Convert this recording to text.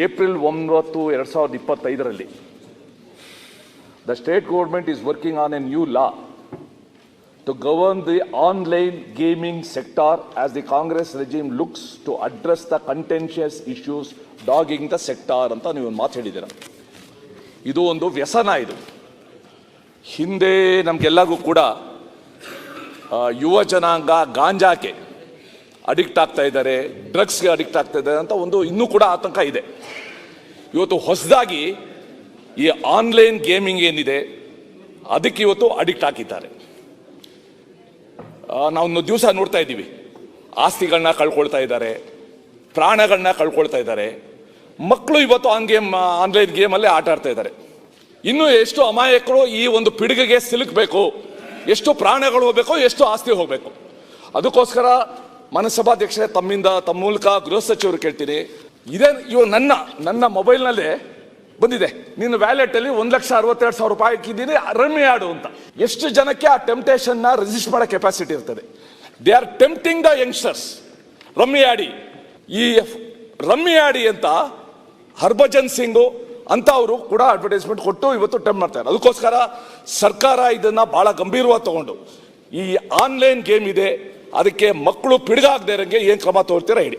April 9, 2025 the state government is working on a new law to govern the online gaming sector as the Congress regime looks to address the contentious issues dogging the sector ಅಂತ ನೀವು ಮಾತು ಹೇಳಿದ್ದೀರ. ಇದು ಒಂದು ವ್ಯಸನ. ಇದು ಹಿಂದೆ ನಮಗೆಲ್ಲರಿಗೂ ಕೂಡ ಯುವ ಜನಾಂಗ ಗಾಂಜಾಕ್ಕೆ ಅಡಿಕ್ಟ್ ಆಗ್ತಾ ಇದ್ದಾರೆ, ಡ್ರಗ್ಸ್ಗೆ ಅಡಿಕ್ಟ್ ಆಗ್ತಾ ಇದ್ದಾರೆ ಅಂತ ಒಂದು ಇನ್ನೂ ಕೂಡ ಆತಂಕ ಇದೆ. ಇವತ್ತು ಹೊಸದಾಗಿ ಈ ಆನ್ಲೈನ್ ಗೇಮಿಂಗ್ ಏನಿದೆ ಅದಕ್ಕೆ ಇವತ್ತು ಅಡಿಕ್ಟ್ ಆಗಿದ್ದಾರೆ. ನಾವು ದಿವಸ ನೋಡ್ತಾ ಇದ್ದೀವಿ, ಆಸ್ತಿಗಳನ್ನ ಕಳ್ಕೊಳ್ತಾ ಇದ್ದಾರೆ, ಪ್ರಾಣಗಳನ್ನ ಕಳ್ಕೊಳ್ತಾ ಇದ್ದಾರೆ. ಮಕ್ಕಳು ಇವತ್ತು ಆನ್ಲೈನ್ ಗೇಮಲ್ಲೇ ಆಟ ಆಡ್ತಾ ಇದ್ದಾರೆ. ಇನ್ನು ಎಷ್ಟು ಅಮಾಯಕರು ಈ ಒಂದು ಪಿಡುಗಿಗೆ ಸಿಲುಕಬೇಕು, ಎಷ್ಟು ಪ್ರಾಣಗಳು ಹೋಗಬೇಕು, ಎಷ್ಟು ಆಸ್ತಿ ಹೋಗಬೇಕು. ಅದಕ್ಕೋಸ್ಕರ ಮನಸಭಾಧ್ಯಕ್ಷರೇ, ತಮ್ಮ ಮೂಲಕ ಗೃಹ ಸಚಿವರು ಕೇಳ್ತೀನಿ, ಇವು ನನ್ನ ಮೊಬೈಲ್ನಲ್ಲೇ ಬಂದಿದೆ, ನೀನು ವ್ಯಾಲೆಟಲ್ಲಿ 1,62,000 ರೂಪಾಯಿ ಹಾಕಿದ್ದೀನಿ, ರಮ್ಮಿ ಆಡು ಅಂತ. ಎಷ್ಟು ಜನಕ್ಕೆ ಆ ಟೆಂಪ್ಟೇಷನ್ನ ರೆಸಿಸ್ಟ್ ಮಾಡೋ ಕೆಪಾಸಿಟಿ ಇರ್ತದೆ? They are tempting the youngsters. Rummy ಆಡಿ, ಈ ರಮ್ಮಿ ಆಡಿ ಅಂತ ಹರ್ಭಜನ್ ಸಿಂಗು ಅಂತ ಅವರು ಕೂಡ ಅಡ್ವರ್ಟೈಸ್ಮೆಂಟ್ ಕೊಟ್ಟು ಇವತ್ತು ಟೆಂಪ್ಟ್ ಮಾಡ್ತಾರೆ. ಅದಕ್ಕೋಸ್ಕರ ಸರ್ಕಾರ ಇದನ್ನ ಬಹಳ ಗಂಭೀರವಾಗಿ ತಗೊಂಡು ಈ ಆನ್ಲೈನ್ ಗೇಮ್ ಇದೆ ಅದಕ್ಕೆ ಮಕ್ಕಳು ಪಿಡುಗಾಗದೇ ಇರಂಗೆ ಏನು ಕ್ರಮ ತಗೊಳ್ತೀರಾ ಹೇಳಿ.